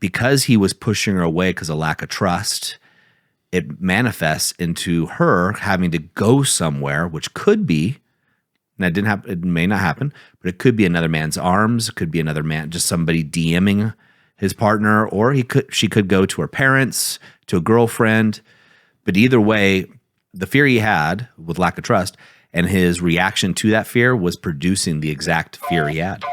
because he was pushing her away because of lack of trust, it manifests into her having to go somewhere, which could be, and that didn't happen, it may not happen, but it could be another man's arms, it could be another man, just somebody DMing his partner, or she could go to her parents, to a girlfriend. But either way, the fear he had with lack of trust and his reaction to that fear was producing the exact fear he had.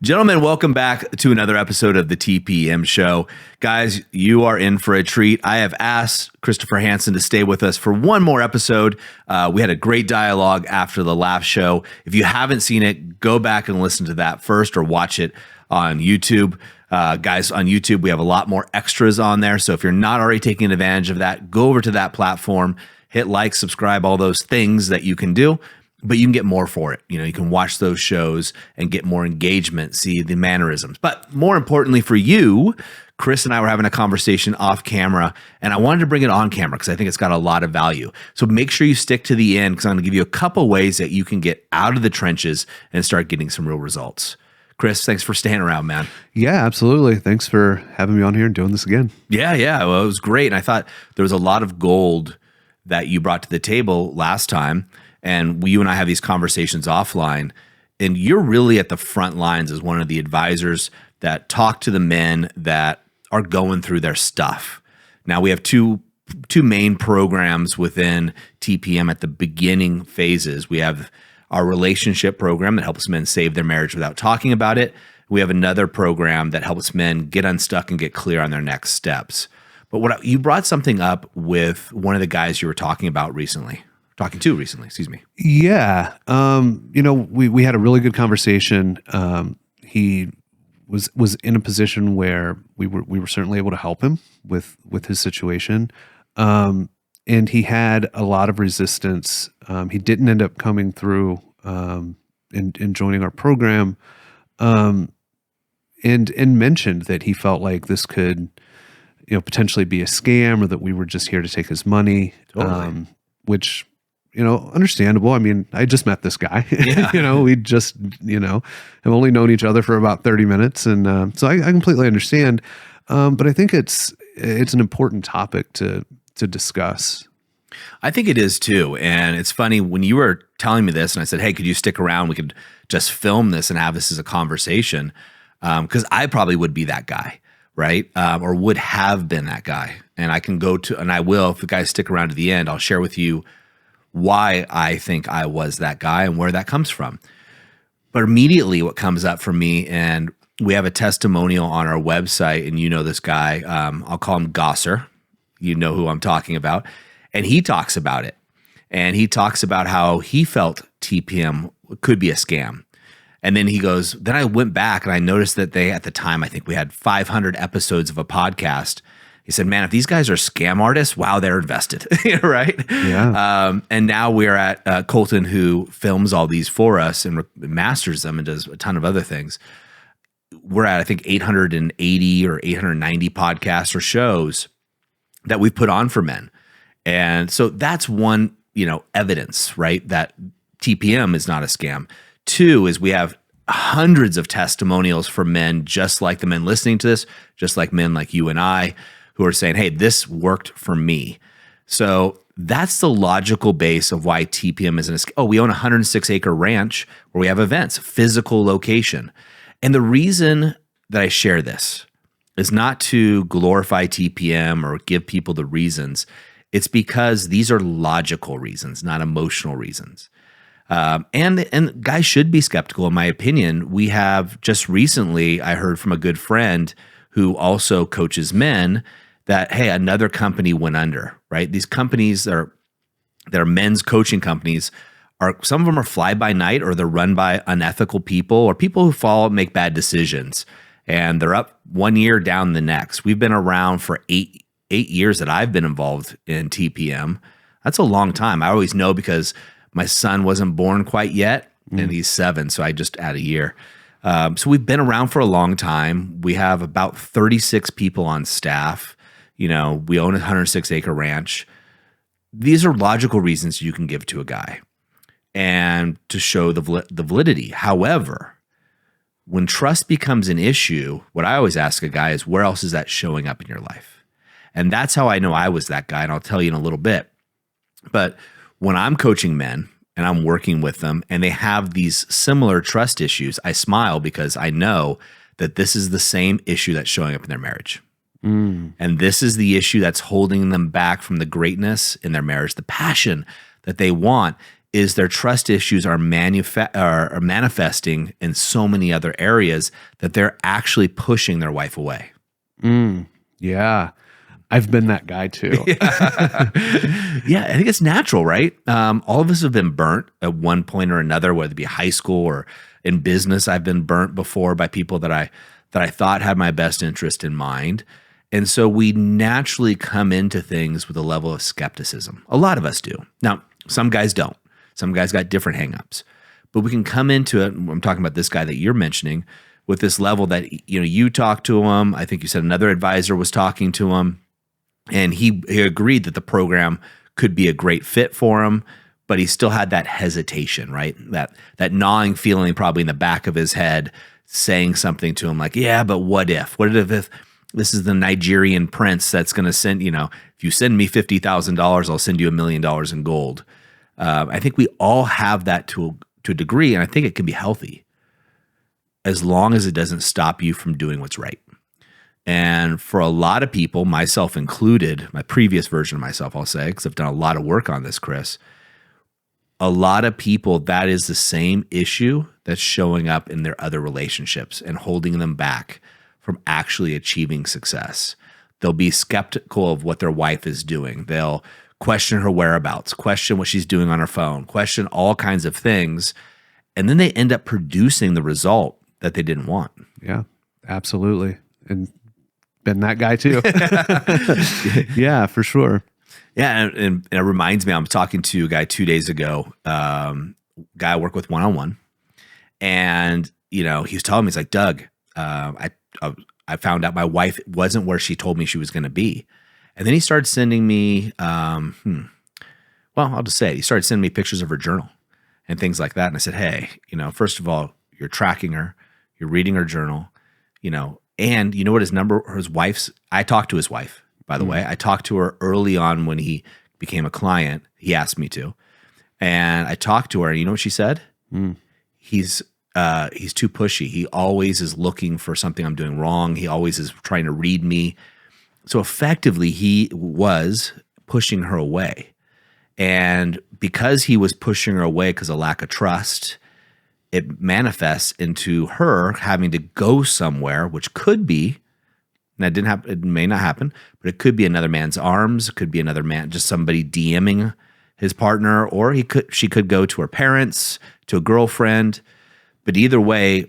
Gentlemen, welcome back to another episode of the TPM Show. Guys, you are in for a treat. I have asked Christopher Hansen to stay with us for one more episode. We had a great dialogue after the last show. If you haven't seen it, go back and listen to that first or watch it on YouTube. Guys, on YouTube, we have a lot more extras on there. So if you're not already taking advantage of that, go over to that platform, hit like, subscribe, all those things that you can do. But you can get more for it. You know, you can watch those shows and get more engagement, see the mannerisms. But more importantly for you, Chris and I were having a conversation off camera, and I wanted to bring it on camera because I think it's got a lot of value. So make sure you stick to the end because I'm going to give you a couple ways that you can get out of the trenches and start getting some real results. Chris, thanks for staying around, man. Yeah, absolutely. Thanks for having me on here and doing this again. Yeah. Well, it was great. And I thought there was a lot of gold that you brought to the table last time. And you and I have these conversations offline, and you're really at the front lines as one of the advisors that talk to the men that are going through their stuff. Now, we have two main programs within TPM at the beginning phases. We have our relationship program that helps men save their marriage without talking about it. We have another program that helps men get unstuck and get clear on their next steps. But you brought something up with one of the guys you were talking to recently, excuse me. Yeah. We had a really good conversation. He was in a position where we were certainly able to help him with his situation. And he had a lot of resistance. He didn't end up coming through and joining our program. And mentioned that he felt like this could, potentially be a scam, or that we were just here to take his money. Totally. Which, understandable. I mean, I just met this guy. Yeah. We just, have only known each other for about 30 minutes. And so I completely understand. But I think it's an important topic to discuss. I think it is too. And it's funny when you were telling me this and I said, hey, could you stick around? We could just film this and have this as a conversation. Because I probably would be that guy, right? Or would have been that guy. And I will, if the guys stick around to the end, I'll share with you why I think I was that guy and where that comes from. But immediately what comes up for me, and we have a testimonial on our website, and this guy, I'll call him Gosser. You know who I'm talking about. And he talks about it. And he talks about how he felt TPM could be a scam. And then he goes, then I went back and I noticed that at the time, I think we had 500 episodes of a podcast. He said, man, if these guys are scam artists, wow, they're invested, right? Yeah. And now we're at Colton, who films all these for us and masters them and does a ton of other things. We're at, I think, 880 or 890 podcasts or shows that we've put on for men. And so that's one, evidence, right, that TPM is not a scam. Two is we have hundreds of testimonials from men just like the men listening to this, just like men like you and I, who are saying, hey, this worked for me. So that's the logical base of why TPM isn't a scam. Oh, we own a 106-acre ranch where we have events, physical location. And the reason that I share this is not to glorify TPM or give people the reasons. It's because these are logical reasons, not emotional reasons. And guys should be skeptical, in my opinion. We have just recently, I heard from a good friend who also coaches men that, hey, another company went under, right? These companies that are men's coaching companies, some of them are fly by night, or they're run by unethical people or people who make bad decisions, and they're up 1 year, down the next. We've been around for eight years that I've been involved in TPM. That's a long time. I always know because my son wasn't born quite yet, and he's 7, so I just add a year. So we've been around for a long time. We have about 36 people on staff. We own a 106-acre ranch. these are logical reasons you can give to a guy and to show the validity. However, when trust becomes an issue, what I always ask a guy is, where else is that showing up in your life? And that's how I know I was that guy, and I'll tell you in a little bit. But when I'm coaching men and I'm working with them and they have these similar trust issues, I smile because I know that this is the same issue that's showing up in their marriage. And this is the issue that's holding them back from the greatness in their marriage. The passion that they want is their trust issues are manifesting in so many other areas that they're actually pushing their wife away. Yeah. I've been that guy too. Yeah, I think it's natural, right? All of us have been burnt at one point or another, whether it be high school or in business. I've been burnt before by people that I thought had my best interest in mind. And so we naturally come into things with a level of skepticism. A lot of us do. Now, some guys don't. Some guys got different hangups. But we can come into it, I'm talking about this guy that you're mentioning, with this level that, you talked to him. I think you said another advisor was talking to him. And he agreed that the program could be a great fit for him, but he still had that hesitation, right? That gnawing feeling probably in the back of his head saying something to him like, yeah, but what if? What if this is the Nigerian prince that's going to send, if you send me $50,000, I'll send you $1 million in gold. I think we all have that to a degree, and I think it can be healthy as long as it doesn't stop you from doing what's right. And for a lot of people, myself included, my previous version of myself, I'll say, because I've done a lot of work on this, Chris, a lot of people, that is the same issue that's showing up in their other relationships and holding them back from actually achieving success. They'll be skeptical of what their wife is doing. They'll question her whereabouts, question what she's doing on her phone, question all kinds of things. And then they end up producing the result that they didn't want. Yeah, absolutely. And been that guy too. Yeah, for sure. Yeah, and it reminds me, I'm talking to a guy 2 days ago, guy I work with one-on-one, and he was telling me, he's like, Doug, I found out my wife wasn't where she told me she was going to be, and then he started sending me, well, I'll just say it. He started sending me pictures of her journal and things like that, and I said, hey, first of all, you're tracking her, you're reading her journal, and you know what I talked to his wife, by the way. I talked to her early on when he became a client. He asked me to. And I talked to her, and you know what she said? He's too pushy. He always is looking for something I'm doing wrong. He always is trying to read me. So effectively, he was pushing her away. And because he was pushing her away because of lack of trust, it manifests into her having to go somewhere, which could be, and that didn't happen, it may not happen, but it could be another man's arms, it could be another man, just somebody DMing his partner, or she could go to her parents, to a girlfriend. But either way,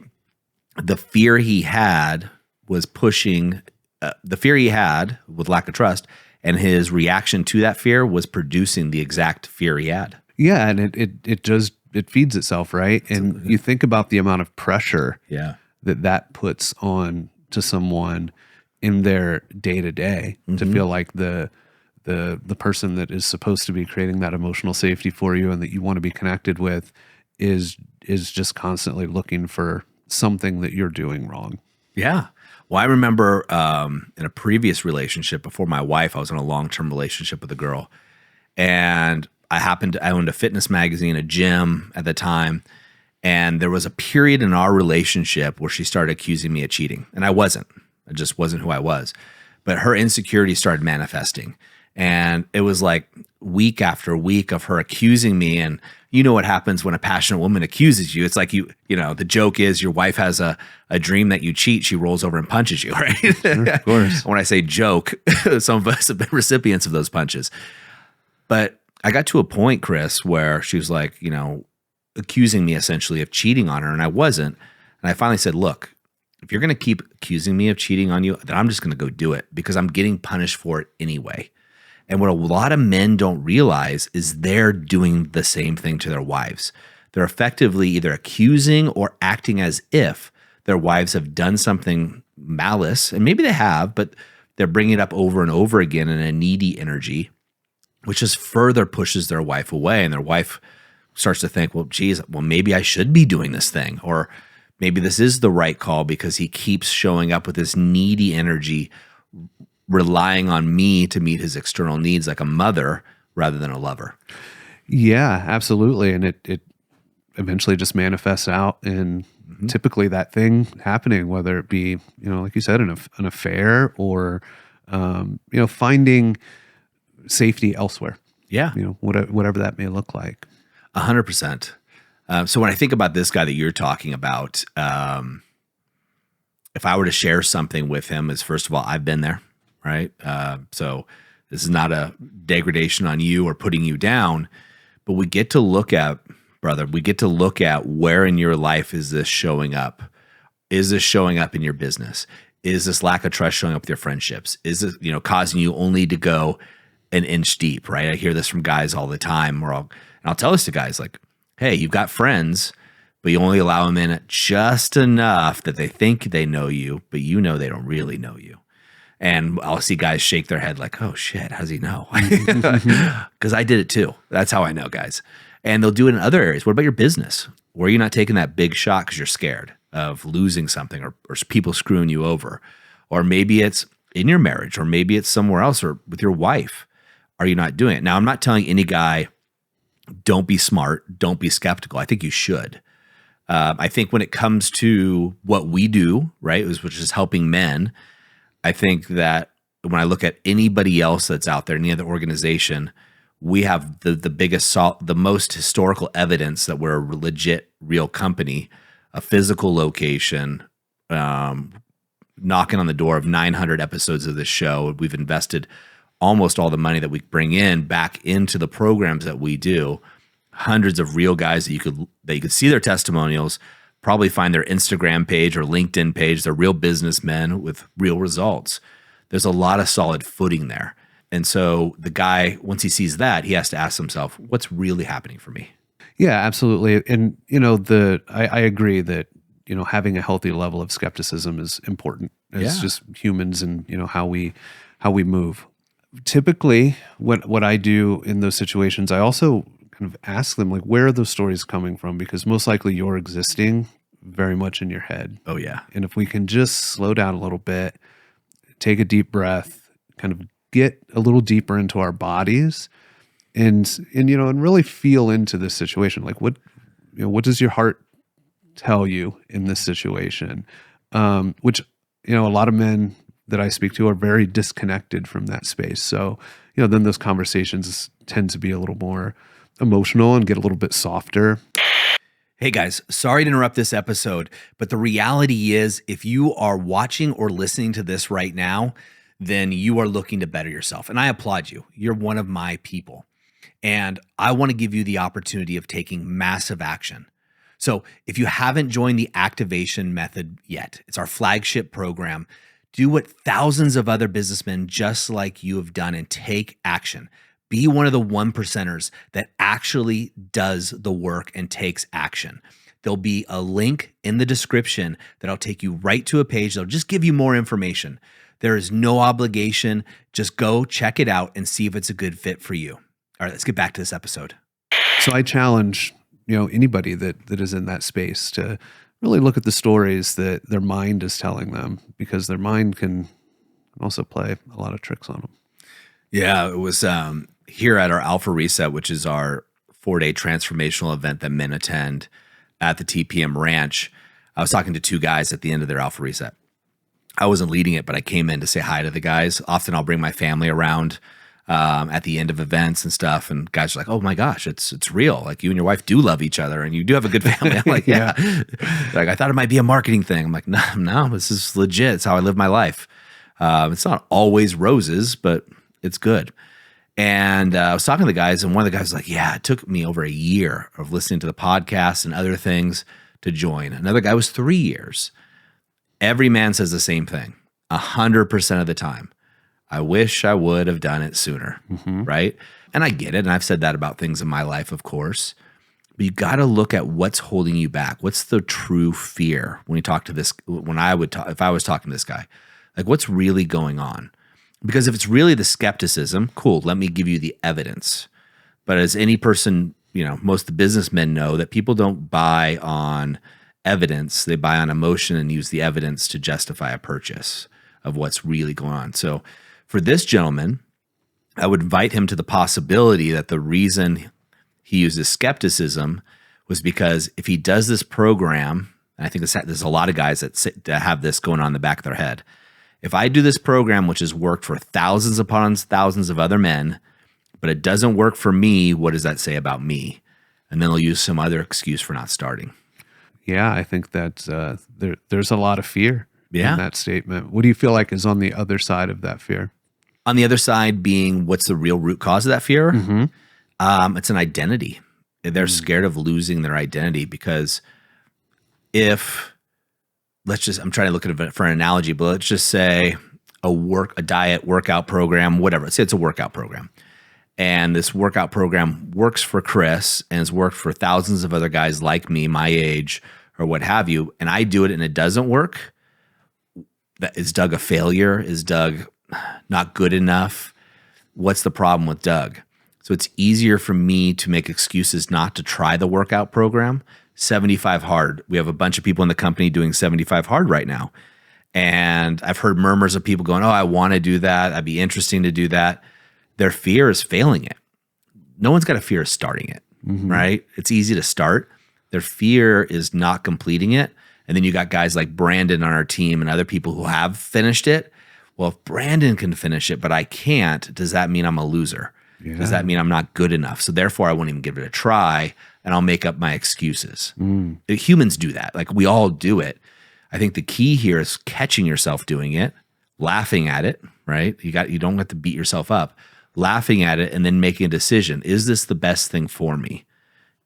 the fear he had was pushing, the fear he had with lack of trust, and his reaction to that fear was producing the exact fear he had. Yeah, and it feeds itself, right? And you think about the amount of pressure that puts on to someone in their day-to-day to feel like the person that is supposed to be creating that emotional safety for you and that you want to be connected with is just constantly looking for something that you're doing wrong. Yeah. Well, I remember in a previous relationship before my wife, I was in a long-term relationship with a girl, and I owned a fitness magazine, a gym at the time, and there was a period in our relationship where she started accusing me of cheating, and I wasn't. I just wasn't who I was. But her insecurity started manifesting, and it was like week after week of her accusing me. And you know what happens when a passionate woman accuses you? It's like the joke is your wife has a dream that you cheat, she rolls over and punches you, right? Sure, of course. When I say joke, some of us have been recipients of those punches. But I got to a point, Chris, where she was like, accusing me essentially of cheating on her, and I wasn't. And I finally said, look, if you're going to keep accusing me of cheating on you, then I'm just going to go do it because I'm getting punished for it anyway. And what a lot of men don't realize is they're doing the same thing to their wives. They're effectively either accusing or acting as if their wives have done something malice, and maybe they have, but they're bringing it up over and over again in a needy energy. which just further pushes their wife away. And their wife starts to think, well, geez, well, maybe I should be doing this thing, or maybe this is the right call because he keeps showing up with this needy energy, relying on me to meet his external needs like a mother rather than a lover. Yeah, absolutely. And it eventually just manifests out in typically that thing happening, whether it be, like you said, an affair or, finding safety elsewhere. Yeah. Whatever that may look like. 100%. So when I think about this guy that you're talking about, if I were to share something with him, is first of all, I've been there, right? So this is not a degradation on you or putting you down, but we get to look at, brother, where in your life is this showing up? Is this showing up in your business? Is this lack of trust showing up with your friendships? Is this, causing you only to go an inch deep, right? I hear this from guys all the time, and I'll tell this to guys like, hey, you've got friends, but you only allow them in just enough that they think they know you, but they don't really know you. And I'll see guys shake their head like, oh shit, how's he know? Because I did it too. That's how I know, guys. And they'll do it in other areas. What about your business? Where you're not taking that big shot because you're scared of losing something or people screwing you over? Or maybe it's in your marriage, or maybe it's somewhere else, or with your wife. Are you not doing it? Now, I'm not telling any guy, don't be smart, don't be skeptical. I think you should. I think when it comes to what we do, right, which is helping men, I think that when I look at anybody else that's out there, any other organization, we have the biggest, the most historical evidence that we're a legit, real company, a physical location, knocking on the door of 900 episodes of this show. We've invested almost all the money that we bring in back into the programs that we do. Hundreds of real guys that you could see their testimonials, probably find their Instagram page or LinkedIn page. They're real businessmen with real results. There's a lot of solid footing there. And so the guy, once he sees that, he has to ask himself, what's really happening for me? Yeah, absolutely. And, I agree that, having a healthy level of skepticism is important. It's just humans and, how we move. Typically, what I do in those situations, I also kind of ask them, like, where are those stories coming from? Because most likely you're existing very much in your head. Oh, yeah. And if we can just slow down a little bit, take a deep breath, kind of get a little deeper into our bodies and really feel into this situation. Like, what does your heart tell you in this situation? Which, a lot of men that I speak to are very disconnected from that space. So, then those conversations tend to be a little more emotional and get a little bit softer. Hey guys, sorry to interrupt this episode, but the reality is if you are watching or listening to this right now, then you are looking to better yourself. And I applaud you. You're one of my people. And I want to give you the opportunity of taking massive action. So if you haven't joined the activation method yet, it's our flagship program. Do what thousands of other businessmen just like you have done and take action. Be one of the 1%ers that actually does the work and takes action. There'll be a link in the description that'll take you right to a page that'll just give you more information. There is no obligation. Just go check it out and see if it's a good fit for you. All right, let's get back to this episode. So I challenge, anybody that is in that space to really look at the stories that their mind is telling them, because their mind can also play a lot of tricks on them. Yeah, it was here at our Alpha Reset, which is our 4-day transformational event that men attend at the TPM Ranch. I was talking to two guys at the end of their Alpha Reset. I wasn't leading it, but I came in to say hi to the guys. Often I'll bring my family around at the end of events and stuff, and guys are like, "Oh my gosh, it's real! Like, you and your wife do love each other, and you do have a good family." I'm like, "Yeah." Like, I thought it might be a marketing thing. I'm like, "No, this is legit. It's how I live my life. It's not always roses, but it's good." And I was talking to the guys, and one of the guys was like, "Yeah, it took me over a year of listening to the podcast and other things to join." Another guy was 3 years. Every man says the same thing 100% of the time. I wish I would have done it sooner, right? And I get it, and I've said that about things in my life, of course. But you got to look at what's holding you back. What's the true fear when you talk to this? If I was talking to this guy, like, what's really going on? Because if it's really the skepticism, cool, let me give you the evidence. But as any person, most of the businessmen know that people don't buy on evidence, they buy on emotion and use the evidence to justify a purchase of what's really going on. So for this gentleman, I would invite him to the possibility that the reason he uses skepticism was because if he does this program, and I think there's a lot of guys that have this going on in the back of their head. If I do this program, which has worked for thousands upon thousands of other men, but it doesn't work for me, what does that say about me? And then they'll use some other excuse for not starting. Yeah, I think that there's a lot of fear in that statement. What do you feel like is on the other side of that fear? On the other side being, what's the real root cause of that fear? Mm-hmm. It's an identity. They're scared of losing their identity because I'm trying to look at it for an analogy, but let's just say a diet, workout program, whatever. Let's say it's a workout program. And this workout program works for Chris and has worked for thousands of other guys like me, my age, or what have you. And I do it and it doesn't work. Is Doug a failure? Is Doug not good enough? What's the problem with Doug? So it's easier for me to make excuses not to try the workout program. 75 hard. We have a bunch of people in the company doing 75 hard right now. And I've heard murmurs of people going, oh, I want to do that. That'd be interesting to do that. Their fear is failing it. No one's got a fear of starting it, right? It's easy to start. Their fear is not completing it. And then you got guys like Brandon on our team and other people who have finished it. Well, if Brandon can finish it, but I can't, does that mean I'm a loser? Yeah. Does that mean I'm not good enough? So therefore, I won't even give it a try, and I'll make up my excuses. Humans do that. Like, we all do it. I think the key here is catching yourself doing it, laughing at it, right? You don't have to beat yourself up. Laughing at it and then making a decision. Is this the best thing for me?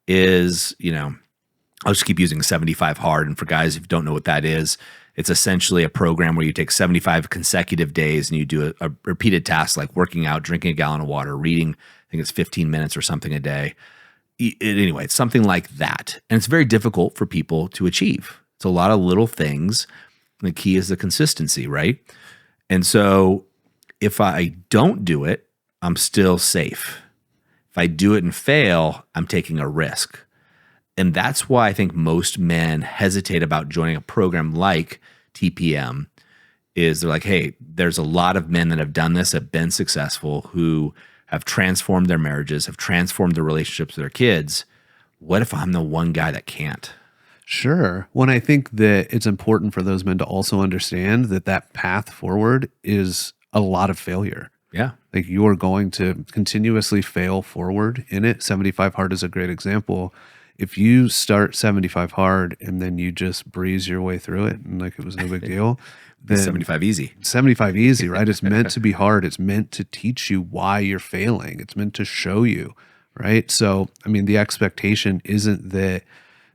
I'll just keep using 75 hard. And for guys who don't know what that is, it's essentially a program where you take 75 consecutive days and you do a repeated task like working out, drinking a gallon of water, reading, I think it's 15 minutes or something a day. Anyway, it's something like that. And it's very difficult for people to achieve. It's a lot of little things. The key is the consistency, right? And so if I don't do it, I'm still safe. If I do it and fail, I'm taking a risk. And that's why I think most men hesitate about joining a program like TPM is they're like, hey, there's a lot of men that have done this, have been successful, who have transformed their marriages, have transformed their relationships with their kids. What if I'm the one guy that can't? Sure. When I think that it's important for those men to also understand that path forward is a lot of failure. Yeah. Like, you are going to continuously fail forward in it. 75 hard is a great example. If you start 75 hard and then you just breeze your way through it and like it was no big deal, then 75 easy. 75 easy, right? It's meant to be hard. It's meant to teach you why you're failing. It's meant to show you, right? So, I mean, the expectation isn't that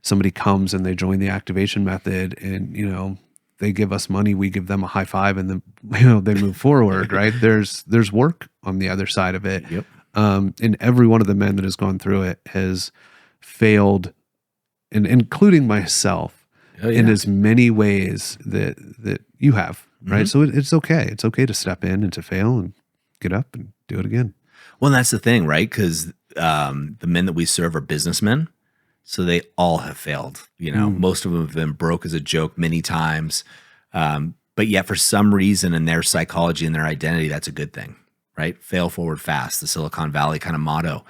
somebody comes and they join the activation method and, they give us money, we give them a high five, and then they move forward, right? There's work on the other side of it. Yep. And every one of the men that has gone through it has failed, and including myself, in as many ways that you have, right? So it's okay. It's okay to step in and to fail and get up and do it again. Well, and that's the thing, right? Because the men that we serve are businessmen. So they all have failed. Most of them have been broke as a joke many times. But yet for some reason in their psychology and their identity, that's a good thing, right? Fail forward fast, the Silicon Valley kind of motto.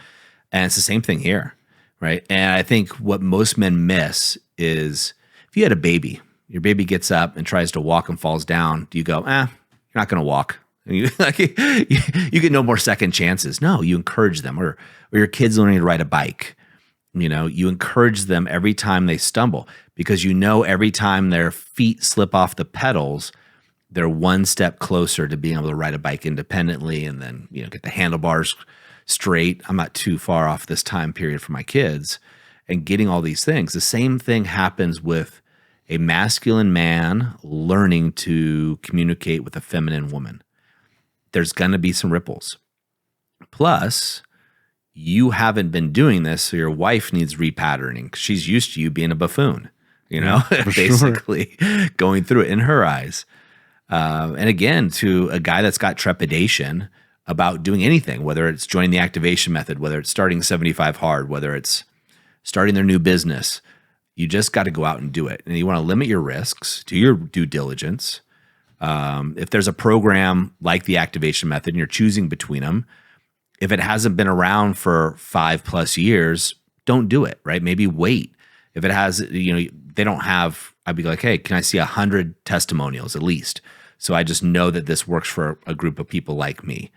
And it's the same thing here, right? And I think what most men miss is if you had a baby, your baby gets up and tries to walk and falls down, do you go, you're not going to walk? And you get no more second chances. No, you encourage them. Or your kids learning to ride a bike. You encourage them every time they stumble because every time their feet slip off the pedals, they're one step closer to being able to ride a bike independently and then, get the handlebars straight. I'm not too far off this time period for my kids and getting all these things. The same thing happens with a masculine man learning to communicate with a feminine woman. There's going to be some ripples. Plus, you haven't been doing this, so your wife needs repatterning because she's used to you being a buffoon, basically going through it in her eyes. And again, to a guy that's got trepidation about doing anything, whether it's joining the activation method, whether it's starting 75 hard, whether it's starting their new business, you just got to go out and do it. And you want to limit your risks, do your due diligence. If there's a program like the activation method and you're choosing between them, if it hasn't been around for 5+ years, don't do it, right? Maybe wait. If it has, they don't have, I'd be like, hey, can I see 100 testimonials at least? So I just know that this works for a group of people like me.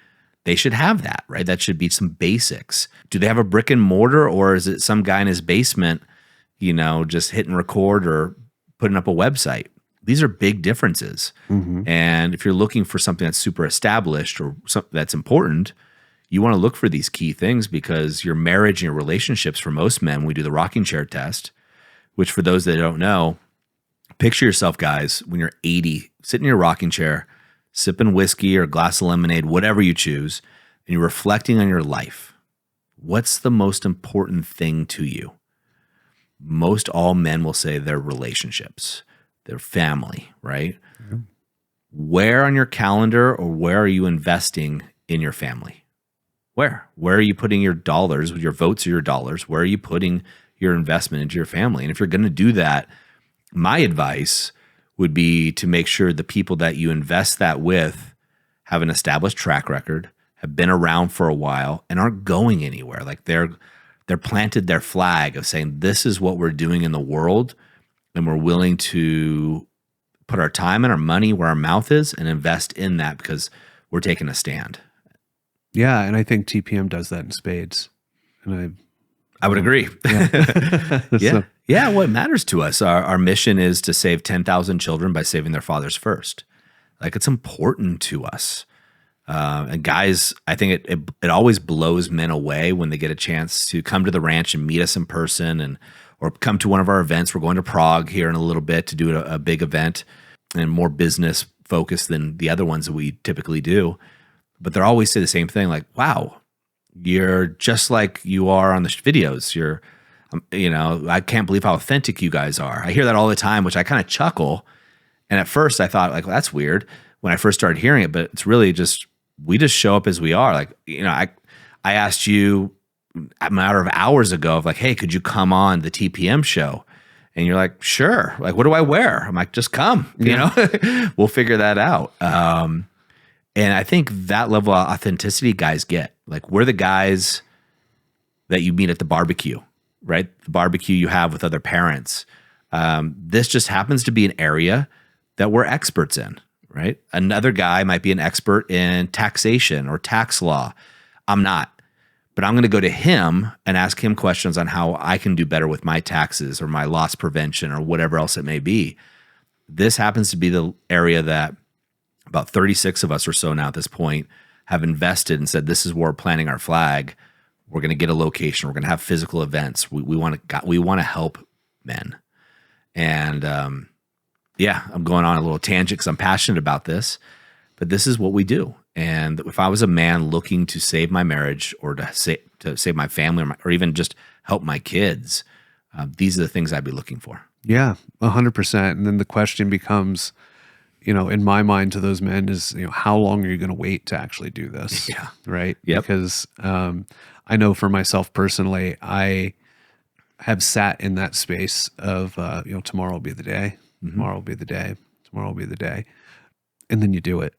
They should have that, right? That should be some basics. Do they have a brick and mortar, or is it some guy in his basement, just hitting record or putting up a website? These are big differences. Mm-hmm. And if you're looking for something that's super established or something that's important, you want to look for these key things, because your marriage and your relationships, for most men, we do the rocking chair test, which for those that don't know, picture yourself, guys, when you're 80, sitting in your rocking chair, sipping whiskey or a glass of lemonade, whatever you choose, and you're reflecting on your life. What's the most important thing to you? Most all men will say their relationships, their family, right? Mm-hmm. Where on your calendar, or where are you investing in your family? Where are you putting your dollars, your votes or your dollars? Where are you putting your investment into your family? And if you're going to do that, my advice would be to make sure the people that you invest that with have an established track record, have been around for a while, and aren't going anywhere. Like they're planted their flag of saying, this is what we're doing in the world, and we're willing to put our time and our money where our mouth is and invest in that because we're taking a stand. Yeah, and I think TPM does that in spades. And I would agree. Yeah. Yeah. Yeah. What matters to us, our mission is to save 10,000 children by saving their fathers first. Like, it's important to us. And guys, I think it always blows men away when they get a chance to come to the ranch and meet us in person, or come to one of our events. We're going to Prague here in a little bit to do a big event, and more business focused than the other ones that we typically do. But they always say the same thing, like, wow, you're just like you are on the videos. You're, I can't believe how authentic you guys are. I hear that all the time, which I kind of chuckle. And at first I thought, like, well, that's weird when I first started hearing it, but it's really just, we just show up as we are. Like, I asked you a matter of hours ago of like, hey, could you come on the TPM show? And you're like, sure. Like, what do I wear? I'm like, just come, we'll figure that out. And I think that level of authenticity guys get. Like, we're the guys that you meet at the barbecue, right? The barbecue you have with other parents. This just happens to be an area that we're experts in, right? Another guy might be an expert in taxation or tax law. I'm not. But I'm going to go to him and ask him questions on how I can do better with my taxes or my loss prevention or whatever else it may be. This happens to be the area that about 36 of us or so now at this point have invested and said, this is where we're planting our flag. We're going to get a location. We're going to have physical events. We want to help men. And I'm going on a little tangent because I'm passionate about this, but this is what we do. And if I was a man looking to save my marriage, or to save my family, or even just help my kids, these are the things I'd be looking for. Yeah, 100%. And then the question becomes, in my mind, to those men is, how long are you going to wait to actually do this? Yeah. Right. Yep. Because I know for myself personally, I have sat in that space of, tomorrow will be the day. Mm-hmm. Tomorrow will be the day. Tomorrow will be the day. And then you do it.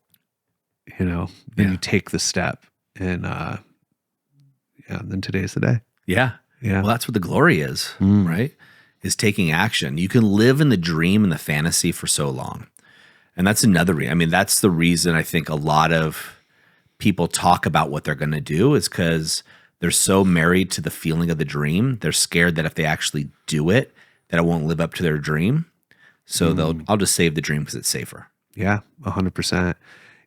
Then you take the step, and then today's the day. Yeah. Yeah. Well, that's what the glory is, right? Is taking action. You can live in the dream and the fantasy for so long. And that's another reason. I mean, that's the reason I think a lot of people talk about what they're going to do, is because they're so married to the feeling of the dream. They're scared that if they actually do it, that it won't live up to their dream. So I'll just save the dream because it's safer. Yeah, 100%.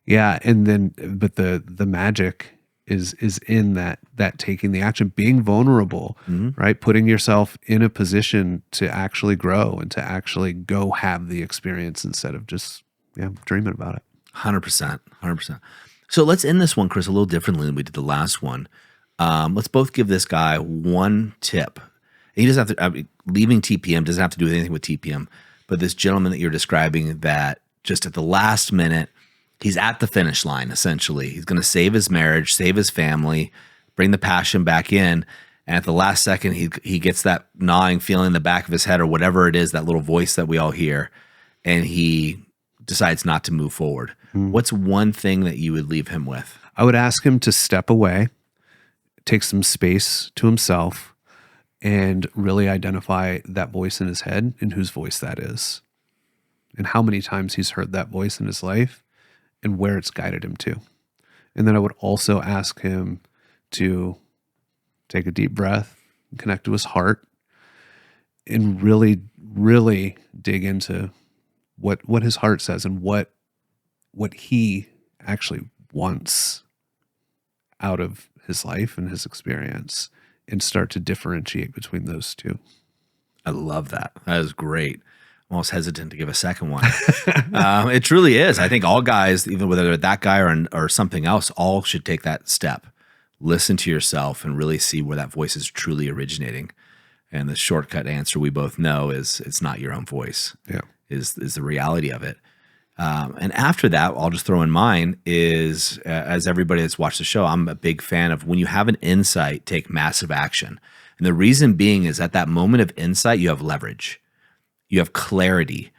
Yeah, and then, but the magic is in that taking the action, being vulnerable, right? Putting yourself in a position to actually grow and to actually go have the experience instead of just dreaming about it. 100%. So let's end this one, Chris, a little differently than we did the last one. Let's both give this guy one tip. And he doesn't have to. Leaving TPM doesn't have to do anything with TPM, but this gentleman that you're describing that just at the last minute, he's at the finish line, essentially. He's going to save his marriage, save his family, bring the passion back in. And at the last second, he gets that gnawing feeling in the back of his head or whatever it is, that little voice that we all hear, and he decides not to move forward. What's one thing that you would leave him with? I would ask him to step away, take some space to himself, and really identify that voice in his head and whose voice that is, and how many times he's heard that voice in his life and where it's guided him to. And then I would also ask him to take a deep breath, connect to his heart, and really, really dig into what his heart says and what he actually wants out of his life and his experience, and start to differentiate between those two. I love that. That is great. I'm almost hesitant to give a second one. It truly is. I think all guys, even whether they're that guy or something else, all should take that step. Listen to yourself and really see where that voice is truly originating. And the shortcut answer we both know is it's not your own voice. Yeah, is the reality of it. And after that, I'll just throw in mine is, as everybody that's watched the show, I'm a big fan of when you have an insight, take massive action. And the reason being is at that moment of insight, you have leverage, you have clarity.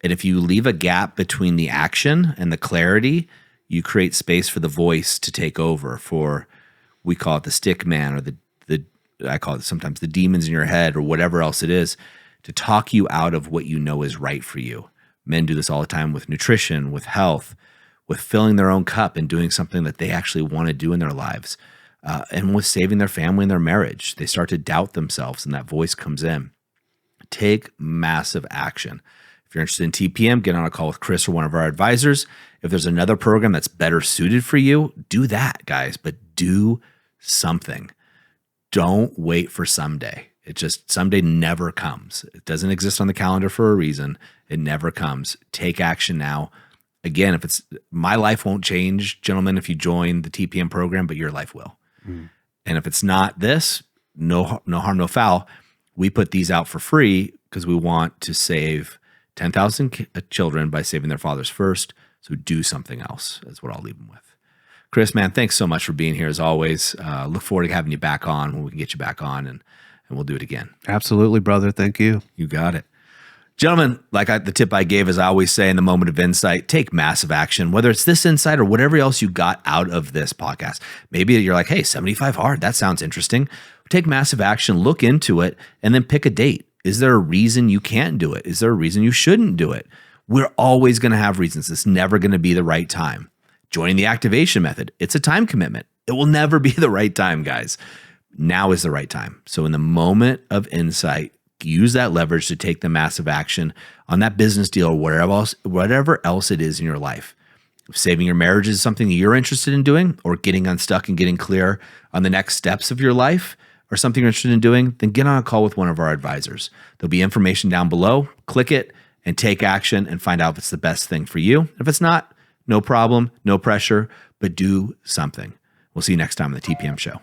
And if you leave a gap between the action and the clarity, you create space for the voice to take over, for, we call it the stick man, or I call it sometimes the demons in your head or whatever else it is, to talk you out of what you know is right for you. Men do this all the time with nutrition, with health, with filling their own cup and doing something that they actually want to do in their lives, and with saving their family and their marriage. They start to doubt themselves, and that voice comes in. Take massive action. If you're interested in TPM, get on a call with Chris or one of our advisors. If there's another program that's better suited for you, do that, guys, but do something. Don't wait for someday. Someday never comes. It doesn't exist on the calendar for a reason. It never comes. Take action now. Again, my life won't change, gentlemen, if you join the TPM program, but your life will. And if it's not this, no harm, no foul. We put these out for free because we want to save 10,000 children by saving their fathers first. So do something else. That's what I'll leave them with. Chris, man, thanks so much for being here as always. Look forward to having you back on when we can get you back on, and we'll do it again. Absolutely, brother. Thank you. You got it. Gentlemen, the tip I gave, as I always say in the moment of insight, take massive action, whether it's this insight or whatever else you got out of this podcast. Maybe you're like, hey, 75 hard, that sounds interesting. Take massive action, look into it, and then pick a date. Is there a reason you can't do it? Is there a reason you shouldn't do it? We're always going to have reasons. It's never going to be the right time. Joining the activation method, it's a time commitment. It will never be the right time, guys. Now is the right time. So in the moment of insight, use that leverage to take the massive action on that business deal or whatever else it is in your life. If saving your marriage is something you're interested in doing, or getting unstuck and getting clear on the next steps of your life, or something you're interested in doing, then get on a call with one of our advisors. There'll be information down below. Click it and take action and find out if it's the best thing for you. If it's not, no problem, no pressure, but do something. We'll see you next time on the TPM Show.